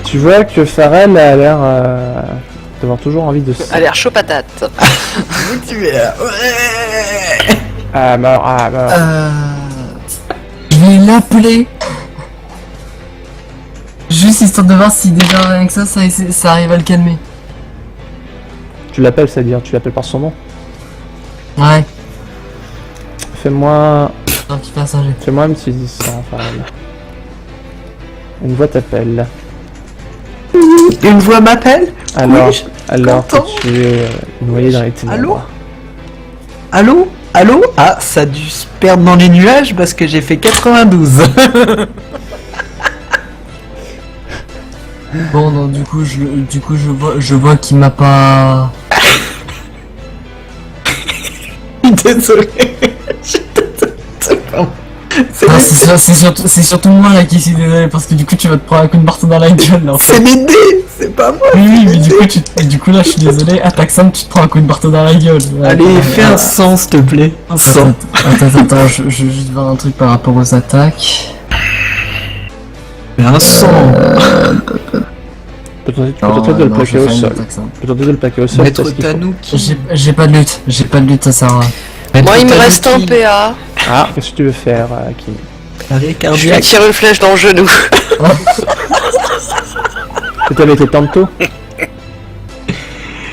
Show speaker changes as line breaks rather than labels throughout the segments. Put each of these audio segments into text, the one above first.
Tu vois que Pharrell a l'air d'avoir toujours envie de...
A l'air chaud patate.
Vous tuez là. Ouais.
Ah mort, ah mort.
Je vais l'appeler. Juste histoire de voir si déjà rien que ça arrive à le calmer.
Tu l'appelles, c'est-à-dire tu l'appelles par son nom.
Ouais.
Fais-moi
Un petit passager.
un petit disant, Pharrell. Une voix t'appelle.
Une voix m'appelle?
Alors
content.
que tu es noyé dans les ténèbres.
Allô? Ah, ça a dû se perdre dans les nuages parce que j'ai fait 92.
Bon, non, du coup, je vois qu'il m'a pas.
Désolé.
Ah, c'est surtout moi là qui suis désolé parce que du coup tu vas te prendre un coup de marteau dans la gueule là en fait.
C'est mes dés, c'est pas moi.
Oui, mais du coup là je suis désolé, attaque simple, tu te prends un coup de marteau dans la gueule.
Allez, fais un sang s'il te plaît. Un sang.
Attends, je vais juste voir un truc par rapport aux attaques.
Fais un sang.
Tu peux tenter de le plaquer au sol. Tu peux tenter de le plaquer au sol.
Maître
parce qu'il faut-
Tanuki.
J'ai pas de lutte, ça sert à rien.
Moi, il me
Tanuki.
reste un PA.
Ah, qu'est-ce que tu veux faire, Kim?
Arrêt
Je lui
cardiaque.
tire une flèche dans le genou.
C'était avec tes tantos?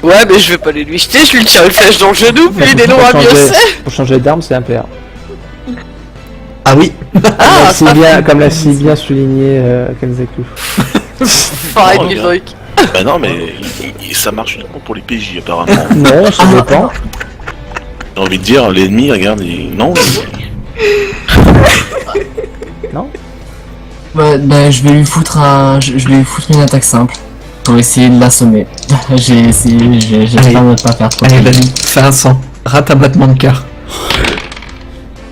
Ouais, mais je vais pas lui jeter, je lui tire une flèche dans le genou, puis il est loin à biosser.
Pour changer d'arme, c'est un PA.
Ah oui.
Ah, ça
Comme l'a si bien souligné Kenzaku.
Fine,
Oh,
le
bien.
truc.
Bah non, mais ça marche uniquement pour les PJ apparemment.
Non, ça dépend.
J'ai envie de dire, l'ennemi, regarde, non.
Non?
Bah je vais lui foutre une attaque simple pour essayer de l'assommer. J'ai essayé, j'ai
Allez.
pas de pas faire trop.
Allez, vas-y, fais un sang. Rate un battement de cœur.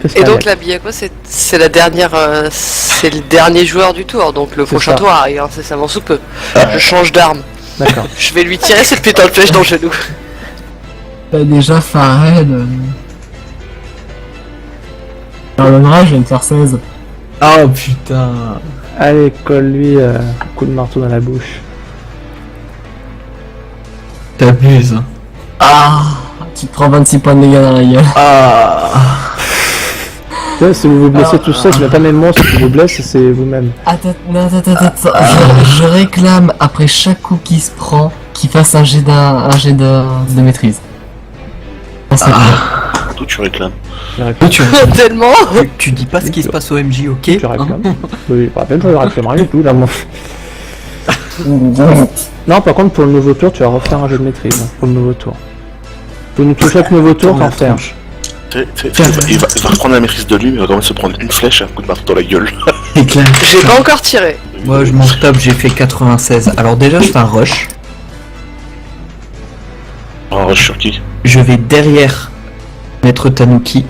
Qu'est-ce
Et
qu'il y a?
donc la Biako, c'est la dernière, c'est le dernier joueur du tour, donc le prochain
ça.
tour arrive incessamment sous peu. Je change d'arme.
D'accord.
Je vais lui tirer cette putain de flèche dans le genou.
Bah déjà Pharrell. Pardonnera, je vais me faire 16.
Oh putain.
Allez, colle-lui un coup de marteau dans la bouche.
T'abuses.
Ah, tu te prends 26 points de dégâts dans la gueule.
Ah.
Tu vois, si vous vous blessez tout seul, c'est pas même moi qui vous blesse, c'est vous-même.
Attends. Je réclame après chaque coup qu'il se prend qu'il fasse un jet de maîtrise.
D'où tu réclames.
Tellement.
Tu dis pas ce qui se passe au MJ, ok?
Tu réclames? Oui, pas peine, je réclame rien du tout, là, moi. Non, par contre, pour le nouveau tour, tu vas refaire un jeu de maîtrise, hein, pour le nouveau tour. Pour chaque nouveau tour, t'en fais un.
Il va reprendre la maîtrise de lui, mais il va quand même se prendre une flèche et un coup de marteau dans la gueule.
C'est clair.
J'ai pas encore tiré.
Moi je m'en tape, j'ai fait 96. Alors déjà je fais un rush.
Un rush sur qui?
Je vais derrière Maître Tanuki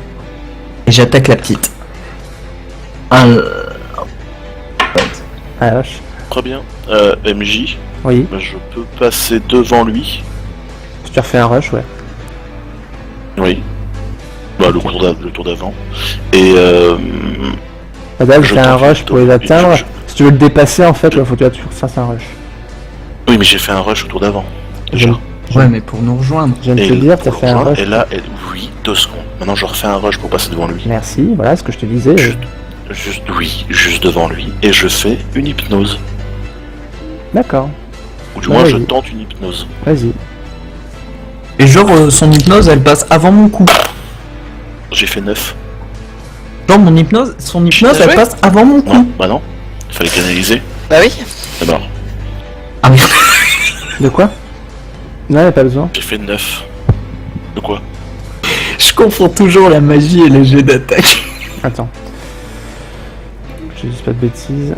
et j'attaque la petite.
Ah, vache.
Très bien. MJ,
Oui.
je peux passer devant lui.
Si tu refais un rush, ouais.
Oui. Bah le tour d'avant. Et
Là, je
Je
fais un
t'en
rush
prie,
pour les
je-
atteindre.
je-
Si tu veux le dépasser, en fait, il faut que tu fasses un rush.
oui, mais j'ai fait un rush au tour d'avant.
Je-
Déjà.
Ouais mais pour nous rejoindre.
Je viens de te dire, t'as fait un rush.
Et là, oui, 2 secondes. Maintenant, je refais un rush pour passer devant lui.
Merci, voilà ce que je te disais.
Juste devant lui. Et je fais une hypnose.
D'accord,
Ou du
Ouais,
moins, je
vas-y.
tente une hypnose.
vas-y.
Et genre son hypnose elle passe avant mon coup.
J'ai fait 9.
Genre son hypnose elle
joué
passe avant mon
Non,
coup.
bah non. Il fallait canaliser.
Bah oui.
D'abord,
Ah mais
De quoi? Non, y'a pas besoin.
j'ai fait 9. De quoi?
je confonds toujours la magie et les jets d'attaque.
Attends. Je dis pas de bêtises.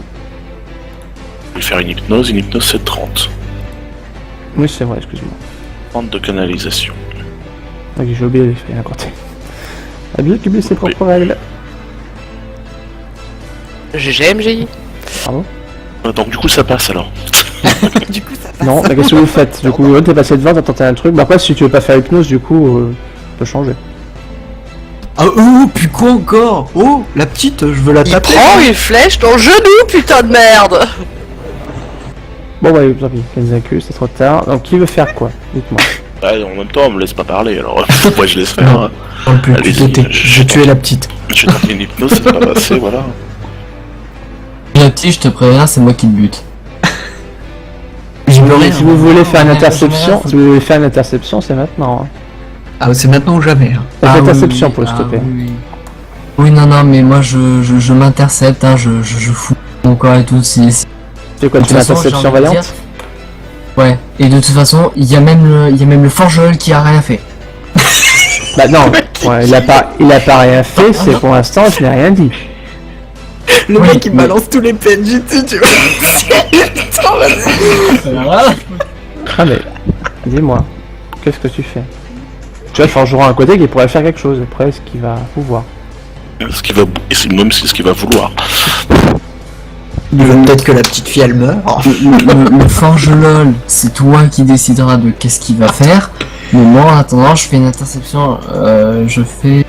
Je vais faire une hypnose c'est 30.
Oui, c'est vrai, excuse-moi.
30 de canalisation.
Ok, j'ai oublié les frais à compter. Abusé qui oublie ses propres règles.
GG MJ.
Pardon?
Donc du coup, ça passe alors.
Du coup ça
Non, mais qu'est-ce que vous faites? Du coup, t'es passé devant, t'as tenté un truc. Bah après, si tu veux pas faire hypnose, du coup, tu peux changer.
Ah oh puis quoi encore? Oh la petite je veux la
Il
taper.
prend une flèche dans le genou, putain de merde.
Bon bah tant pis, Kenzaku, c'est trop tard. Donc qui veut faire quoi? Dites-moi.
Ouais, en même temps, on me laisse pas parler, alors moi je laisse faire.
Non. Parle plus,
Allez-y,
tu t'étais. Je tuais la petite.
Je tente une hypnose, c'est pas passé, voilà.
Le petit, je te préviens, c'est moi qui te bute.
Je me
Si vous voulez faire une
Ouais,
interception,
faut-
si vous voulez faire une interception, c'est maintenant. Hein.
Ah, c'est maintenant ou jamais. Hein.
Faites
Ah,
interception
oui,
pour le stopper.
oui. Oui, non, mais moi je m'intercepte, hein, je fous mon corps et tout.
C'est quoi,
De
tu fais
toute façon,
interception
j'ai envie de
vaillante?
dire- Ouais, et de toute façon, il y a même le forgeron qui a rien fait.
Bah non, ouais, il a pas rien fait, c'est pour l'instant, je n'ai rien dit.
Le
Oui,
mec il
mais-
balance tous les PNJ dessus, tu vois.
Ah mais, dis-moi, qu'est-ce que tu fais? Tu vois, le forgeron à côté qui pourrait faire quelque chose, après, ce qu'il va pouvoir.
Ce qu'il va, et c'est même c'est ce qu'il va vouloir.
Il veut peut-être que la petite fille elle meure.
Le forge LOL, c'est toi qui décideras de qu'est-ce qu'il va faire. Mais moi, en attendant, je fais une interception. Je fais.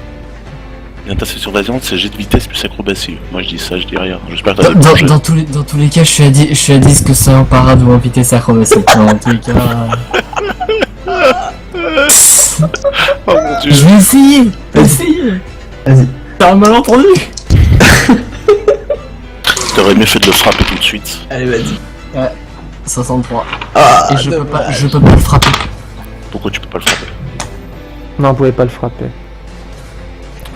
Une interception vaillante, c'est jet de vitesse plus acrobatie. Moi je dis ça, je dis rien. J'espère que t'as des projets.
Dans tous les cas, je suis à 10 que c'est un parade ou en vitesse acrobatie. Dans tous les cas.
Oh mon dieu.
Je vais essayer.
Vas-y.
T'as un malentendu.
T'aurais mieux fait de le frapper tout de suite.
Allez, vas-y.
63.
Ah,
Et je peux pas le frapper.
Pourquoi tu peux pas le frapper?
Non, vous pouvez pas le frapper.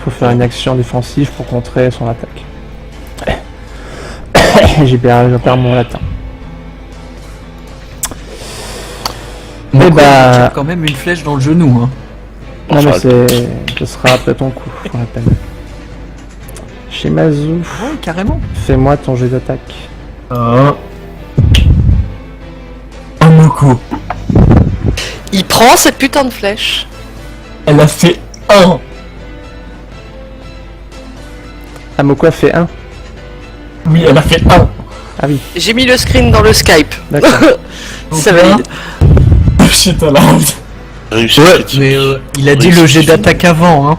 Faut faire une action défensive pour contrer son attaque. je perds mon latin.
Mais
bah-
tire quand même une flèche dans le genou. Hein.
Non mais
Enfin,
ce sera après ton coup, je rappelle. Shimazu,
Ouais, carrément.
fais-moi ton jet d'attaque.
Omoko.
Il prend cette putain de flèche.
Elle a fait 1.
Amoko a fait 1.
Oui, elle a fait 1.
Ah oui,
J'ai mis le screen dans le Skype.
d'accord.
Ça valide.
Shit, elle a
réussi
Ouais,
critique.
mais il a dit le jet d'attaque avant. Hein.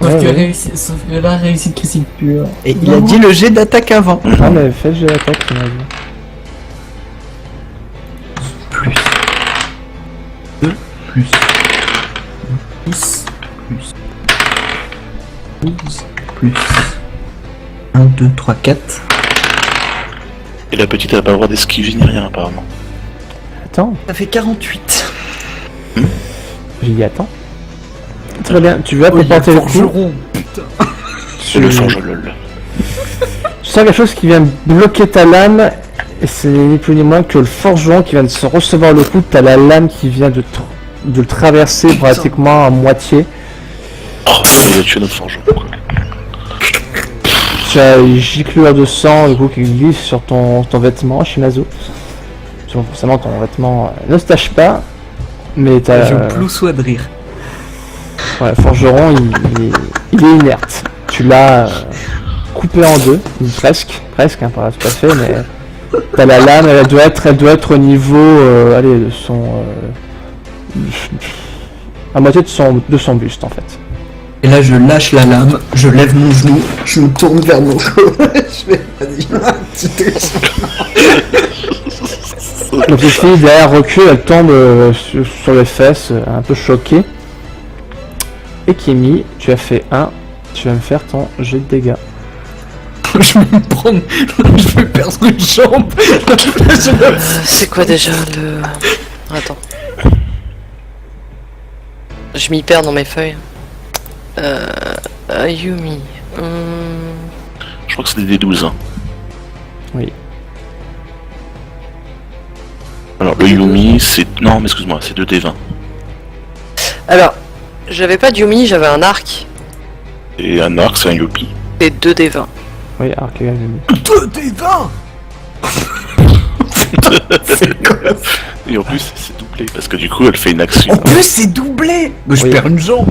Ouais, ouais.
Sauf que là, réussite critique pure.
Et il a dit le jet d'attaque avant.
Ah mais fais le jet d'attaque, il m'a dit.
Plus 2, plus 10, plus 12, plus 1, 2, 3, 4.
Et la petite elle a pas le droit d'esquiver ni rien apparemment.
Attends,
Ça fait 48.
j'ai dit attends. Très bien, tu veux apporter le coup.
C'est le forge lol.
Tu sens quelque chose qui vient bloquer ta lame, et c'est ni plus ni moins que le forgeron qui vient de se recevoir le coup. T'as la lame qui vient de le traverser pratiquement à moitié.
Oh, il a tué notre forgeron quoi.
Tu as une giclure de sang du coup qui glisse sur ton vêtement, Shimazu. Forcément ton vêtement ne se tâche pas, mais t'as...
Je me plousoie de rire.
Ouais, le forgeron il est inerte. Tu l'as coupé en deux, presque, hein, pas tout à fait, mais t'as la lame, elle doit être au niveau, allez, de son, à moitié de son buste en fait.
Et là, je lâche la lame, je lève mon genou, je me tourne vers mon cou. Je fais, vas-y, tu
Donc les filles derrière recule, elle tombe sur les fesses, un peu choquée. Et Kimi, tu as fait 1, tu vas me faire ton jet de dégâts.
je vais me prendre, je vais perdre une jambe.
C'est quoi déjà le... Attends. Je m'y perds dans mes feuilles. Ayumi.
Je crois que c'est des D12. Hein.
Oui.
Alors le Yumi c'est... Non mais excuse-moi, c'est 2D20.
Alors, j'avais pas d'Yumi, j'avais un arc.
Et un arc c'est un Yopi.
C'est 2D20.
Oui, alors qu'il y a une...
2 des 20. C'est quoi?
Et en plus c'est doublé parce que du coup elle fait une action.
En plus, c'est doublé. Mais je
Oui.
perds une jambe.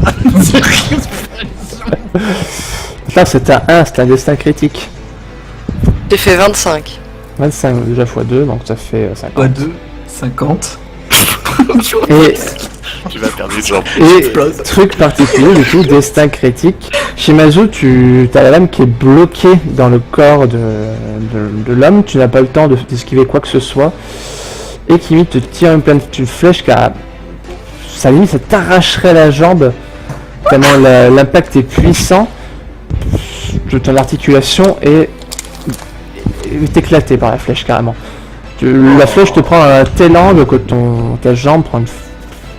Là c'est un 1, c'est un destin critique.
J'ai fait 25.
25 déjà x 2, donc ça fait 50.
Pas 2, 50.
Et,
Tu vas perdre une jambe.
et truc particulier du coup, destin critique. Shimazu, tu as la lame qui est bloquée dans le corps de l'homme, tu n'as pas le temps d'esquiver quoi que ce soit. et qui limite te tire une flèche qui a... Ça limite, ça t'arracherait la jambe, tellement l'impact est puissant, ton articulation est éclatée par la flèche carrément. La flèche te prend un tel angle que ta jambe prend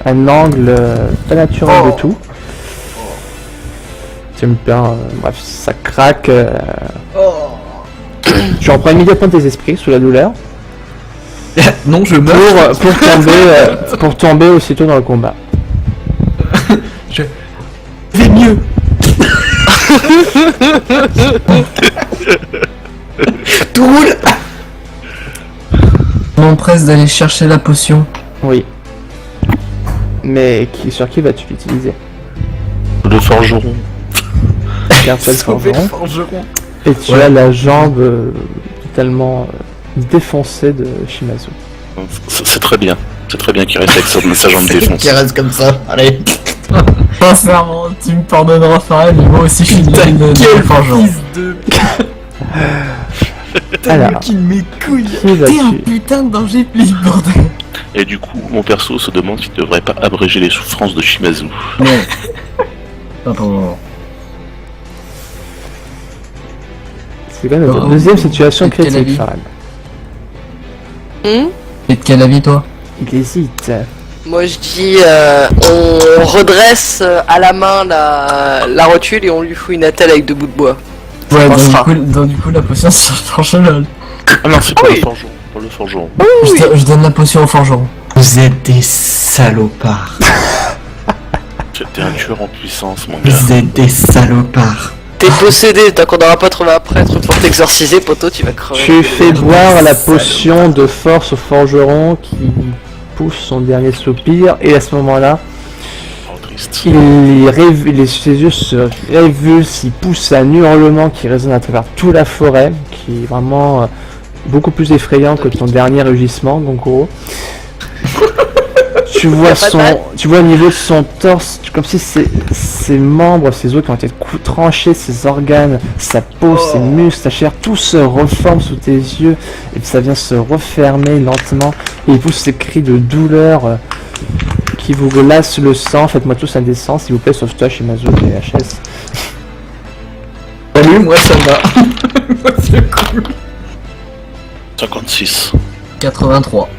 un angle pas naturel du tout. Tu me perds, bref, ça craque. Tu reprends immédiatement tes esprits sous la douleur.
Non, je meurs.
Pour tomber aussitôt dans le combat.
Je vais mieux. Tout roule.
Je m'empresse d'aller chercher la potion.
Oui. Mais sur qui vas-tu l'utiliser?
Le forgeron.
Garde le
Sauver le
forgeron.
forgeron.
Et tu as la jambe totalement défoncée de Shimazu.
C'est très bien. C'est très bien qu'il reste avec sa jambe
Qui
défoncée.
reste comme ça. Allez.
Sincèrement, tu me pardonneras Farel, mais moi aussi je suis une
Quel
forgeron.
fils de...
Alors.
T'as qui mes couilles.
Qui
T'es un
vas-tu?
putain de danger pli, bordel.
Et du coup, mon perso se demande s'il devrait pas abréger les souffrances de Shimazu.
Non. Pas pour le moment.
C'est quand même la
Oh,
deuxième situation
quel
critique,
avis?
Farhan.
Et de quel avis toi?
Il hésite.
Moi je dis on redresse à la main la rotule et on lui fout une attelle avec 2 bouts de bois.
Ouais,
passera.
du coup la potion c'est le forgeron.
Ah non, c'est pour
oui.
le forgeron. Pour le forgeron.
Je donne la potion au forgeron.
Vous êtes des salopards.
T'es un tueur en puissance, mon gars.
Vous êtes des salopards.
T'es possédé, tant qu'on n'aura pas trouvé un prêtre pour t'exorciser, poto, tu vas crever.
Tu fais boire la potion de force au forgeron qui pousse son dernier soupir et à ce moment-là,
Oh, triste.
ses yeux se révulsent, il pousse un hurlement qui résonne à travers toute la forêt, qui est vraiment beaucoup plus effrayant que ton dernier rugissement, donc gros. Tu vois au niveau de son torse, comme si ses membres, ses os qui ont été tranchés, ses organes, sa peau, ses muscles, sa chair, tout se reforme sous tes yeux et puis ça vient se refermer lentement et il pousse ces cris de douleur qui vous glacent le sang. Faites-moi tous un dessin s'il vous plaît, sauf toi Shimazu et HS.
Salut, moi ça va. Moi c'est cool.
56.
83.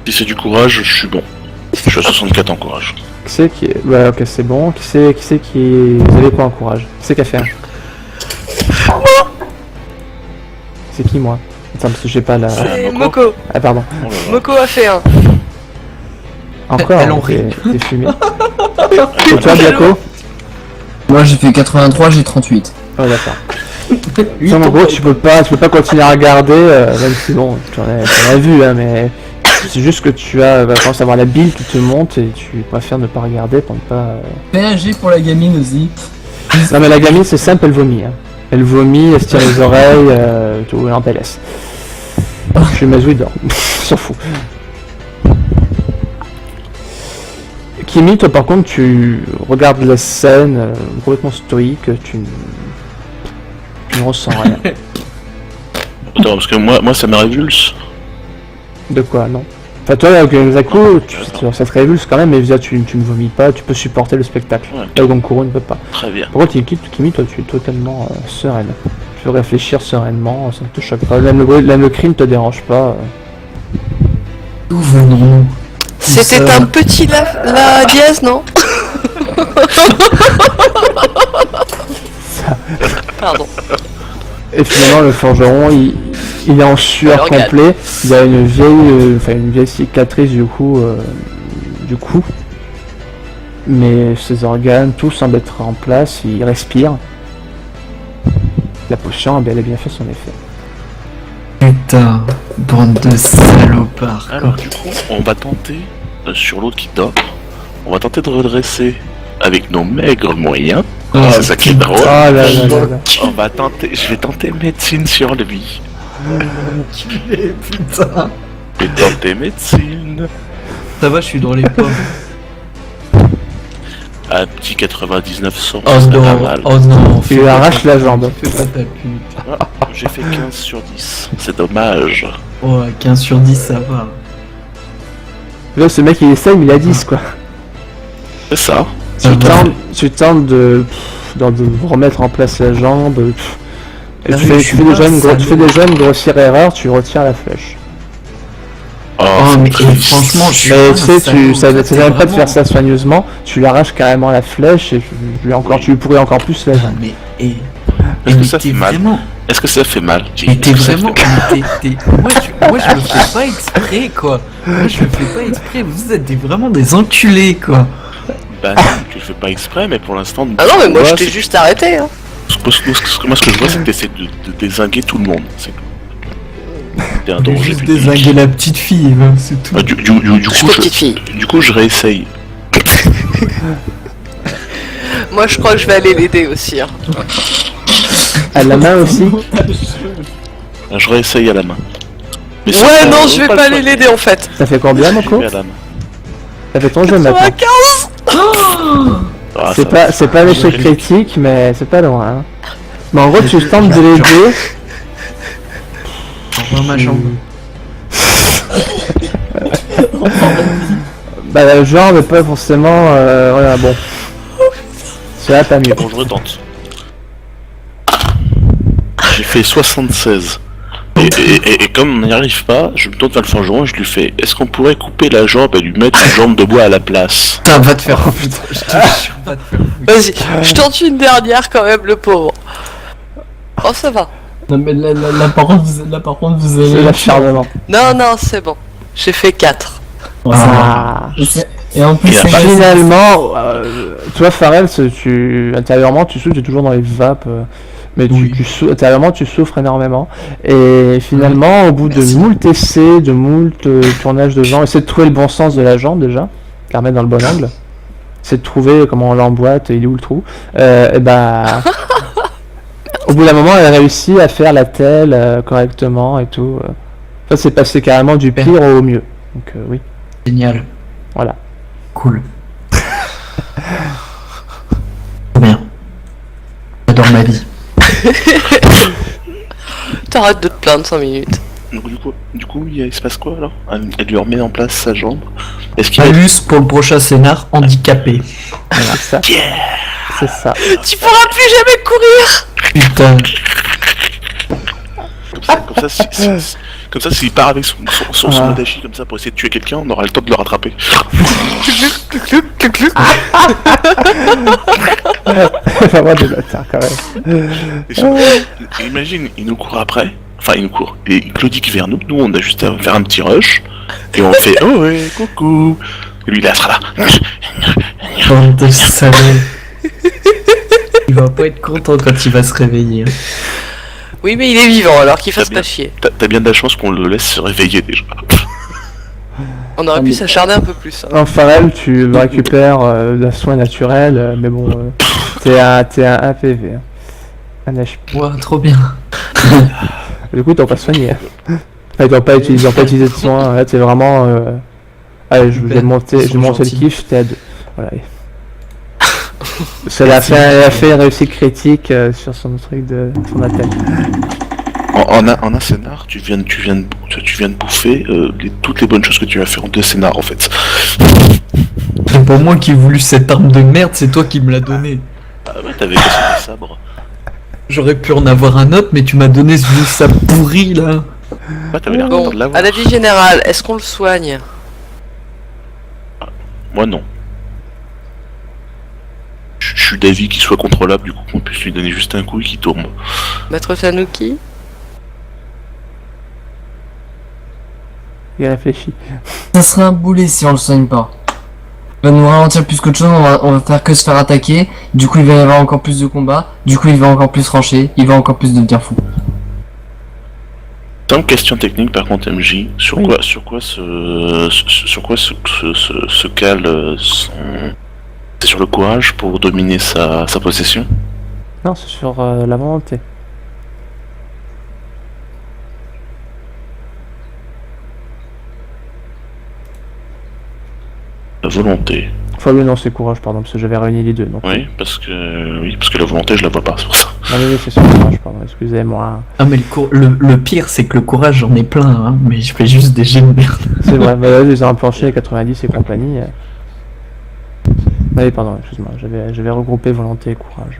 Si c'est du courage, je suis bon. Je suis à 64 en courage.
Qui c'est qui est... Ouais, ok, c'est bon. Qui c'est qui... Vous avez quoi en courage? Qui c'est qui a fait un? C'est qui moi? Attends, parce que j'ai pas la...
C'est
Moko.
Moko.
Ah pardon.
Oh là là.
Moko a fait un.
Encore,
Elle en rit.
t'es fumé. Et toi, Biako?
Moi j'ai fait 83, j'ai 38.
Oh d'accord. Non, en gros, tu peux pas continuer à regarder, même si bon, tu en as vu, hein, mais c'est juste que tu commences à avoir la bile qui te monte et tu préfères ne pas regarder pour ne pas...
PAG pour la gamine aussi.
Non mais la gamine c'est simple, elle vomit. Hein. Elle vomit, elle se tire les oreilles, tout, elle en PLS. Je suis Mazou, il dort. S'en fout. Kimi, toi par contre, tu regardes la scène complètement stoïque, tu ne ressens rien.
Attends, parce que moi ça me révulse.
De quoi, non? Enfin toi, avec Zaku, ça te révulse quand même, mais via, tu ne vomis pas, tu peux supporter le spectacle.
Ouais.
Là où Gonkuro ne peut pas.
Très bien.
Par contre, Kimi, toi, tu es totalement sereine. Tu peux réfléchir sereinement, ça ne te choque pas. Même le crime ne te dérange pas.
D'où venons-nous?
C'était
Ça-
un petit la dièse, non? Pardon.
Et finalement, le forgeron, il est en sueur
Alors, regarde.
complet. Il a une vieille cicatrice du cou. Mais ses organes, tout semble être en place. Il respire. La potion a bel et bien fait son effet.
Putain, bande de salopards.
Alors du coup, on va tenter, sur l'autre qui dort, on va tenter de redresser avec nos maigres moyens.
Ah,
C'est ça qui est drôle.
Oh là là là là.
On va tenter, je vais tenter médecine sur lui.
Putain.
Je vais tenter médecine.
Ça va, je suis dans les pommes.
Un petit 99-100,
Oh
c'est pas
non,
mal.
oh non.
Tu lui arraches la jambe.
Fais pas ta pute.
J'ai fait 15 sur 10. C'est dommage.
Oh, 15 sur 10, ça va.
Là, ce mec il essaye, mais il a 10 quoi.
C'est ça.
Tu tentes de remettre en place la jambe. Et
Non,
tu
mais
fais,
je
tu
suis
fais
pas
tu fais
salaud.
déjà une grossière erreur, tu retires la flèche.
Oh,
Oh, mais
c'est triste.
franchement, je suis
Mais
pas
tu sais,
un salaud,
ça
toi,
ne
t'es
même pas de
vraiment-
faire ça soigneusement, tu lui arraches carrément la flèche et tu lui pourrais encore plus la
Ah,
jambe.
mais,
Est-ce que
mais
ça
t'es
fait mal
vraiment...
Est-ce que ça fait mal, Jay?
Mais t'es
Est-ce que ça
vraiment...
fait-
mais moi, je le fais pas exprès, quoi. Moi, je le fais pas exprès. Vous êtes vraiment des enculés, quoi.
Bah non, tu le fais pas exprès, mais pour l'instant...
Ah non, mais moi
Ouais,
je t'ai
c'est-
juste arrêté. Hein.
Moi, ce que je vois, c'est que t'essaies de dézinguer tout le monde. C'est tout. T'es un
Je vais
danger
juste
public.
désinguer la petite fille, c'est tout.
Ah, du
Je suis
coup,
pas petite fille.
du coup, je réessaye.
Moi je crois que je vais aller l'aider aussi. Hein.
À la main aussi.
Je réessaye à la main. Mais
Ouais,
c'est
non, je vais
le
pas aller
choix.
l'aider en fait.
Ça fait combien,
Je
Moko?
vais à la main.
Ça fait ton jeu maintenant.
95.
Ah,
C'est
ça
pas,
va.
c'est pas l'échec critique, mais c'est pas loin. Hein. Mais en gros, tu tentes de l'aider.
Envoie ma jambe.
Bah, le genre, mais pas forcément. Voilà, bon. C'est là, t'as mieux.
Bon, je retente. J'ai fait 76. Et comme on n'y arrive pas, je me tourne vers le forgeron et je lui fais: est-ce qu'on pourrait couper la jambe et lui mettre une jambe de bois à la place?
Putain, va te faire... Oh putain, je te jure, va te faire...
Vas-y, je tente une dernière quand même, le pauvre. Oh, ça va.
Non mais là par contre vous
C'est
allez...
l'acharnement.
Non, non, c'est bon. J'ai fait 4.
Ouais, ça va.
Ah.
Et en plus
Et
c'est
après,
Finalement, toi, Pharrell, intérieurement, tu souffres, tu es toujours dans les vapes. Mais
Oui.
intérieurement, tu souffres énormément. Et finalement, au bout de
Merci.
moult essais, de moult tournages de jambes, essaie de trouver le bon sens de la jambe déjà, la remettre dans le bon angle. C'est de trouver comment on l'emboîte, il est où le trou. Et bah, au bout d'un moment, elle a réussi à faire la telle correctement et tout. Ça, c'est passé carrément du pire au mieux. Donc oui,
Génial.
voilà.
Cool. Trop bien. J'adore ma vie.
T'arrêtes de te plaindre 5 minutes.
Donc, du coup, il se passe quoi alors? Elle lui remet en place sa jambe. Est-ce qu'il va
Malus pour le prochain scénar, handicapé.
C'est ça. C'est ça.
Tu pourras plus jamais courir.
Putain.
comme ça, s'il part avec son
Ah.
Modachi comme ça pour essayer de tuer quelqu'un, on aura le temps de le rattraper.
Vraiment des bâtards quand même.
Et surtout, imagine, il nous court après. Enfin, il nous court. Et Claudie qui vers nous. Nous, on a juste à faire un petit rush. Et on fait: oh ouais, coucou. Et lui, il sera là.
Bande de salauds. Il va pas être content quand il va se réveiller.
Oui, mais il est vivant alors qu'il fasse
T'as bien.
pas chier.
T'as bien de la chance qu'on le laisse se réveiller déjà.
On aurait pu s'acharner un peu plus. Hein.
En Pharrell, tu récupères la soin naturel, mais bon, t'es un PV. Hein. Un HP.
Ouah, trop bien.
Du coup, t'as pas soigné. Enfin, ils n'ont pas utilisé de soins. Là, t'es vraiment. Allez, je vais monter le kiff, t'es à 2. Voilà. Elle a fait une réussite critique sur son truc de son attaque.
En un scénar, tu viens de bouffer toutes les bonnes choses que tu vas faire en 2 scénars en fait.
C'est pas moi qui ai voulu cette arme de merde, c'est toi qui me l'as donnée.
Ah ouais, t'avais cassé le sabre.
J'aurais pu en avoir un autre, mais tu m'as donné ce vieux sabre pourri là.
Ouais, t'avais l'air
Bon,
content de l'avoir.
à la vie générale, est-ce qu'on le soigne?
Moi non. Je suis d'avis qu'il soit contrôlable, du coup qu'on puisse lui donner juste un coup et qu'il tourne.
Maître Tanuki?
Il réfléchit.
Ça serait un boulet si on le soigne pas. Il va nous ralentir plus qu'autre chose, on va faire que se faire attaquer, du coup il va y avoir encore plus de combats, du coup il va encore plus rancher, il va encore plus devenir fou.
Simple question technique par contre MJ, sur
Oui.
quoi se cale son... C'est sur le courage pour dominer sa possession?
Non, c'est sur la volonté.
La volonté.
Enfin, non, c'est courage, pardon, parce que j'avais réuni les deux. Donc...
Oui, parce que la volonté, je la vois pas, c'est pour ça.
Ah oui, c'est sur courage, pardon, excusez-moi.
Ah mais le pire c'est que le courage j'en ai plein, hein, mais je fais juste des jets de merde.
C'est vrai, bah, les armes planchées, 90 et compagnie. Oui, pardon, excuse-moi, j'avais regroupé volonté et courage.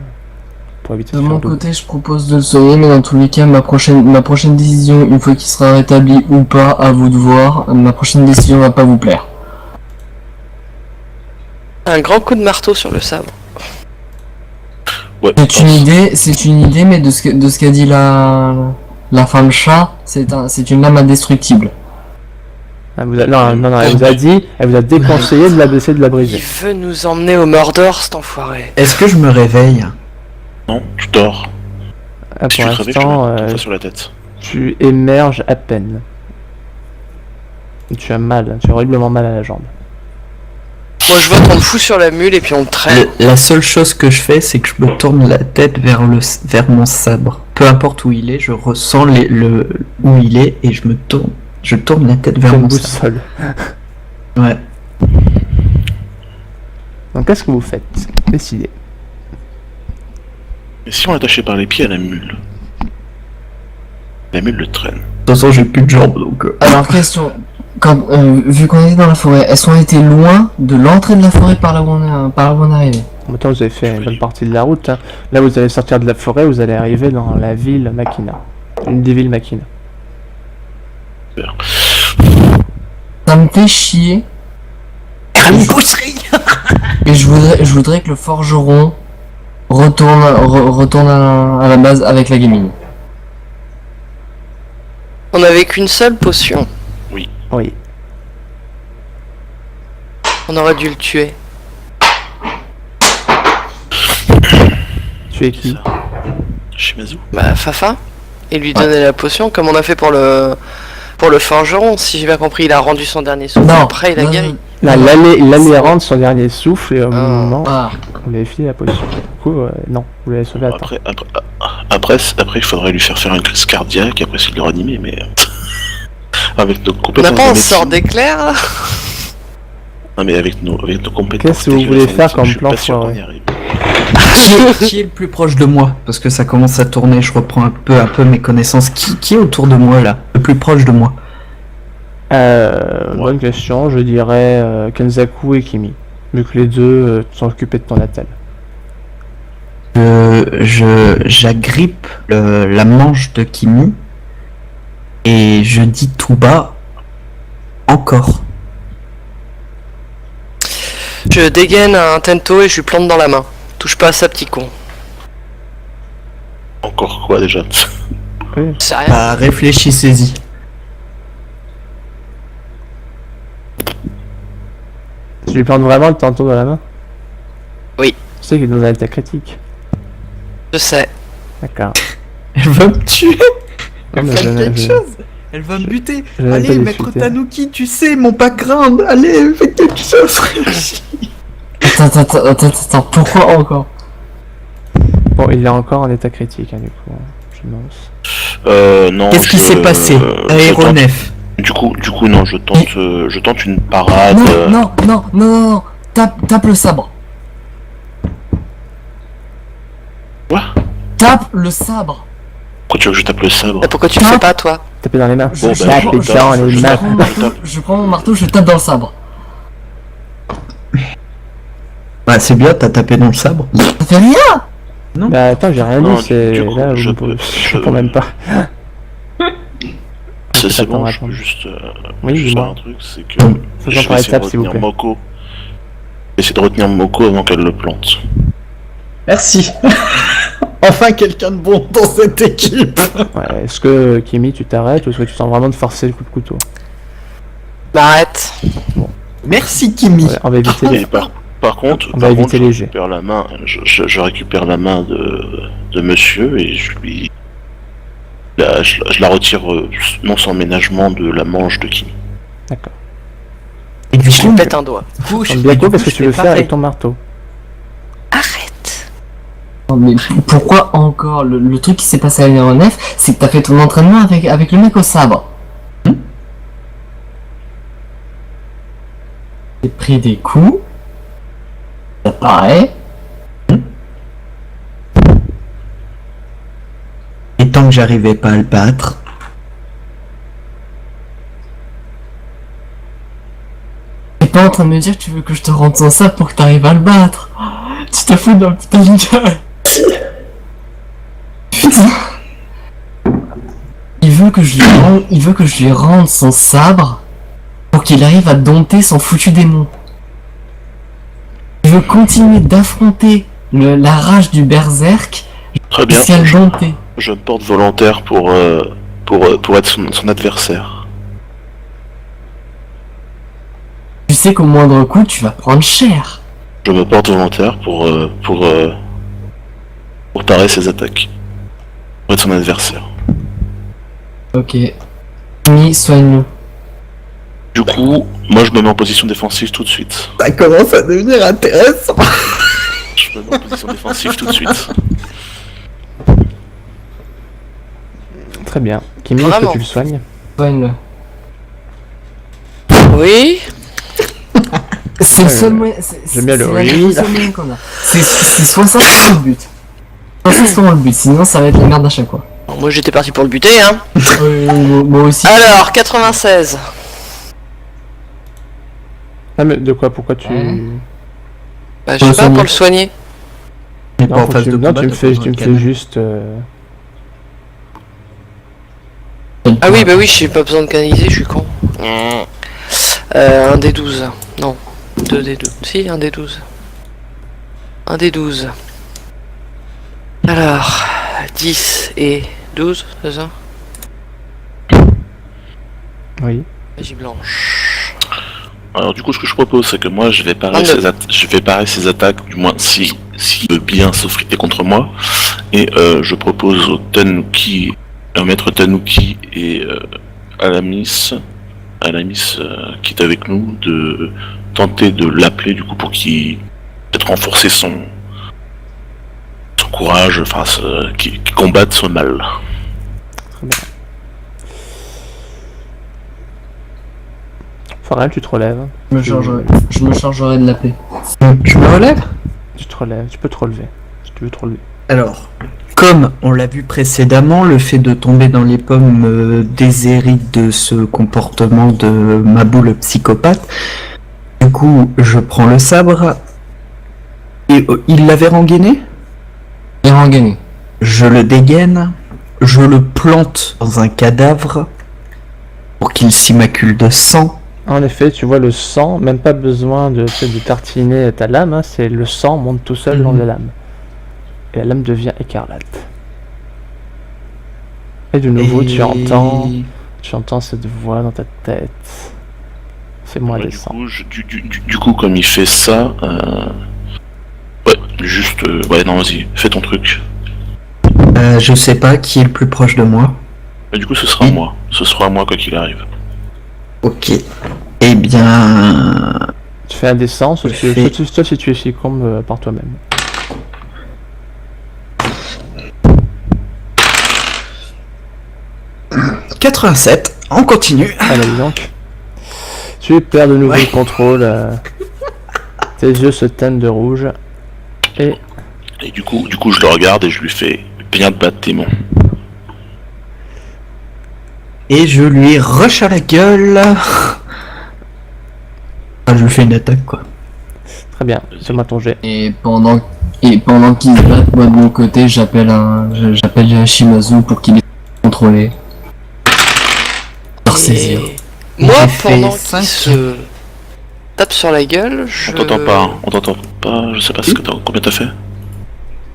Pour éviter
De
de
mon
faire double.
côté, je propose de le soigner, mais dans tous les cas, ma prochaine décision, une fois qu'il sera rétabli ou pas, à vous de voir, ma prochaine décision va pas vous plaire.
Un grand coup de marteau sur le sabre.
Ouais,
C'est une idée, mais de ce qu'a dit la femme chat, c'est une lame indestructible.
Ah, non, elle vous a dit, elle vous a déconseillé de la baisser, de la
Il
briser.
veut nous emmener au Mordor, cet enfoiré.
Est-ce que je me réveille?
Non, tu dors.
Ah,
Si
pour
tu te réveilles, je te
l'instant,
mets ton poing sur la tête.
tu émerges à peine. Tu as mal, tu as horriblement mal à la jambe.
Moi, je vois qu'on le fout sur la mule et puis on le traîne.
La seule chose que je fais, c'est que je me tourne la tête vers mon sabre. Peu importe où il est, je ressens où il est et je tourne la tête vers
C'est une
mon sabre.
boussole.
Ouais.
Donc qu'est-ce que vous faites? Décidez.
Et si on l'attachait par les pieds à la mule? La mule le traîne.
De toute façon, j'ai plus de jambes donc.
Alors, question, vu qu'on est dans la forêt, est-ce qu'on était loin de l'entrée de la forêt par là où on est arrivé?
En même temps, vous avez fait une bonne partie de la route. Hein. Là, vous allez sortir de la forêt, vous allez arriver dans la ville Makina. Une des villes Makina.
Ça me fait chier.
Une boucherie.
Et je voudrais que le forgeron retourne à la base avec la gamine.
On avait qu'une seule potion.
Oui.
On aurait dû le tuer.
Tu es qui?
Shimazu.
Bah, Fafa. Et lui donner la potion comme on a fait pour le forgeron. Si j'ai bien compris, il a rendu son dernier souffle. Après, il a guéri.
Là, l'allée rendre son dernier souffle et au moment,
Ah.
on lui avait filé la potion. Du coup, non, vous l'avez sauvé à temps.
Après, il faudrait lui faire une crise cardiaque, après essayer de le ranimer, mais... avec nos
On
compétences
n'a pas
de
un
médecine-
sort d'éclair là?
Non mais avec nos compétences...
Qu'est-ce que vous
techniques
voulez
en
faire
médecine,
comme
je suis
plan
pas sûr qu'on
foiré?
y arrive.
Qui est le plus proche de moi? Parce que ça commence à tourner, je reprends un peu mes connaissances. Qui est autour de moi là? Le plus proche de moi?
Bonne question, je dirais Kenzaku et Kimi. Vu que les deux sont occupés de ton attel.
J'agrippe la manche de Kimi et je dis tout bas encore.
Je dégaine un tento et je lui plante dans la main. Touche pas à ça, petit con.
Encore quoi déjà?
C'est rien.
Bah, réfléchissez-y.
Tu lui plantes vraiment le tantôt dans la main?
Oui.
Tu sais qu'il est dans un état critique.
Je sais.
D'accord.
Elle va me tuer.
Non, mais
Elle va me buter.
je vais
Allez,
pas
maître
discuter.
Tanuki, tu sais, mon background. Allez, fais quelque chose, frère.
Attends, pourquoi encore?
Bon, il est encore en état critique, hein, du coup. Je m'annonce.
Non...
Qu'est-ce qui s'est passé? Aéronef.
Du coup, non, je tente une parade...
Non, tape le sabre.
Quoi?
Tape le sabre.
Pourquoi tu veux que je tape le sabre?
Et pourquoi tu le fais pas, toi?
Taper dans les mains.
Je- je-
Taper
je-
dans les mains.
Je prends mon marteau, je tape dans le sabre.
Bah, c'est bien, t'as tapé dans le sabre.
Ça fait rien.
Bah attends, j'ai rien
Non,
dit, c'est...
du coup,
Là,
je
je
peux-
comprends même pas.
C'est bon,
Attends,
je peux
attends.
juste...
Oui,
juste
dis-moi.
un truc, c'est que...
Faisons
je vais
par
essayer de
étapes, s'il vous
retenir
plaît.
Moko. Essayer de retenir Moko avant qu'elle le plante.
Merci. Enfin, quelqu'un de bon dans cette équipe.
Ouais, est-ce que, Kimi, tu t'arrêtes ou est-ce que tu sens vraiment de forcer le coup de couteau?
Bah arrête.
Merci, Kimi.
Ouais, on va éviter les...
Et par contre,
On va éviter
je
les jets.
récupère la main, je récupère la main de monsieur et je lui... je la retire non sans ménagement de la manche de Kimi.
D'accord.
Et du
Je
coup,
lui pète un doigt.
Bien quoi, qu'est-ce que tu veux faire avec ton marteau?
Arrête.
Non, mais pourquoi encore le truc qui s'est passé à l'aéronef, c'est que t'as fait ton entraînement avec le mec au sabre. J'ai pris des coups, Ça paraît.
Et tant que j'arrivais pas à le battre,
T'es pas en train de me dire que tu veux que je te rende son sabre pour que t'arrives à le battre. Tu te fous dans le putain de gueule. Putain. Il veut que je lui rende son sabre pour qu'il arrive à dompter son foutu démon. Il veut continuer d'affronter la rage du berserk
Très bien.
jusqu'à le dompter.
Je me porte volontaire pour être son adversaire.
Tu sais qu'au moindre coup, tu vas prendre cher.
Je me porte volontaire pour parer ses attaques. Pour être son adversaire.
Ok. Mimi, soigne-le.
Du coup, moi je me mets en position défensive tout de suite.
ça commence à devenir intéressant.
Je me mets en position défensive tout de suite.
Très bien. Kimi, est-ce que
Vraiment.
tu le soignes?
Soigne-le.
Oui.
C'est le seul moyen.
j'aime bien le
la
oui,
seule moyen qu'on a. C'est soit ça, soit le but. Soit ça, soit le but. Sinon, ça va être la merde à chaque fois.
Bon, moi j'étais parti pour le buter, hein.
Moi aussi.
Alors, 96.
Ah, mais de quoi? Pourquoi tu...
Ouais.
Bah, je
Pour le
sais pas,
soigner.
pour le soigner.
Mais pas
Non,
en face
tu,
de
non,
combat,
tu me
t'as
fais,
pas
tu me
besoin
fais
de
juste...
Ah oui, bah oui, j'ai pas besoin de canaliser, je suis con. Un des 12. Non. 2 des 12. Si, un des 12. Un des 12. Alors, 10 et 12, c'est ça?
Oui.
Magie blanche.
Alors du coup, ce que je propose, c'est que moi, je vais parer
22.
ses attaques, du moins s'il veut bien se friter contre moi, et je propose au Tanuki, maître Tanuki et Alamis qui est avec nous, de tenter de l'appeler du coup pour qu'il peut-être renforcer son courage, enfin qu'il combatte ce mal.
Très bien. Farrell, tu te relèves.
Je me chargerai de la paix.
Je me relève.
Tu te relèves. Tu peux te relever. Si tu veux te relever.
Alors, comme on l'a vu précédemment, le fait de tomber dans les pommes me déshérite de ce comportement de Mabou le psychopathe. Du coup, je prends le sabre. Et il l'avait rengainé.
Et rengainer.
Je le dégaine. Je le plante dans un cadavre pour qu'il s'immacule de sang.
En effet, tu vois le sang, même pas besoin de tartiner ta lame, hein, c'est le sang monte tout seul dans la lame. Et la lame devient écarlate. Et de nouveau, tu entends cette voix dans ta tête. Fais-moi
Ouais,
descendre.
du coup, comme il fait ça, ouais, juste, ouais, non, vas-y, fais ton truc.
Je sais pas qui est le plus proche de moi.
Et du coup, ce sera moi. Ce sera moi quoi qu'il arrive.
Ok. Eh bien...
Tu fais un descend, soit
Je fais-
toi si tu es succombe par toi-même.
« 87, on continue.
Allez, dis donc. Tu perds de nouveau
Ouais.
le contrôle. Tes yeux se teignent de rouge. Et
Et du coup, je le regarde et je lui fais bien te battre, démon.
Et je lui rush à la gueule. Ah, je lui fais une attaque, quoi.
très bien, fais-moi ton jet.
Et pendant qu'ils se battent, moi de mon côté, j'appelle Shimazu pour qu'il les contrôle. Leur saisir.
Et moi,
J'ai fait
pendant qu'il
5.
se tape sur la gueule, je...
On t'entend pas, je sais pas combien t'as fait.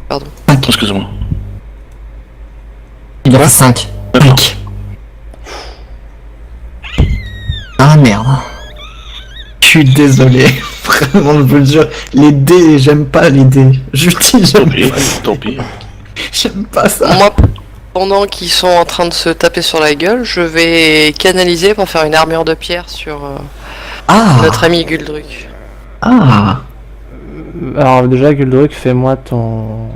Pardon.
Excuse-moi.
Il a fait 5.
D'accord.
Ah merde.
Je suis désolé. Vraiment, je vous le jure. Les dés, j'aime pas les dés. Je dis,
Tant
j'aime
pis,
pas.
tant pis.
J'aime pas ça.
Moi, pendant qu'ils sont en train de se taper sur la gueule, je vais canaliser pour faire une armure de pierre sur
Ah.
notre ami Guldruck.
Ah.
Alors déjà, Guldruck, fais-moi ton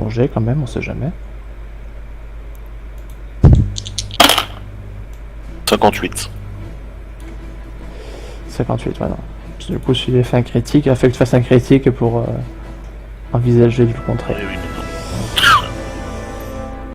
jet quand même, on sait jamais.
58.
58, ouais, non. Du coup, s'il a fait un critique, il a fait que tu fasses un critique pour envisager de le contrer.
Oui, oui.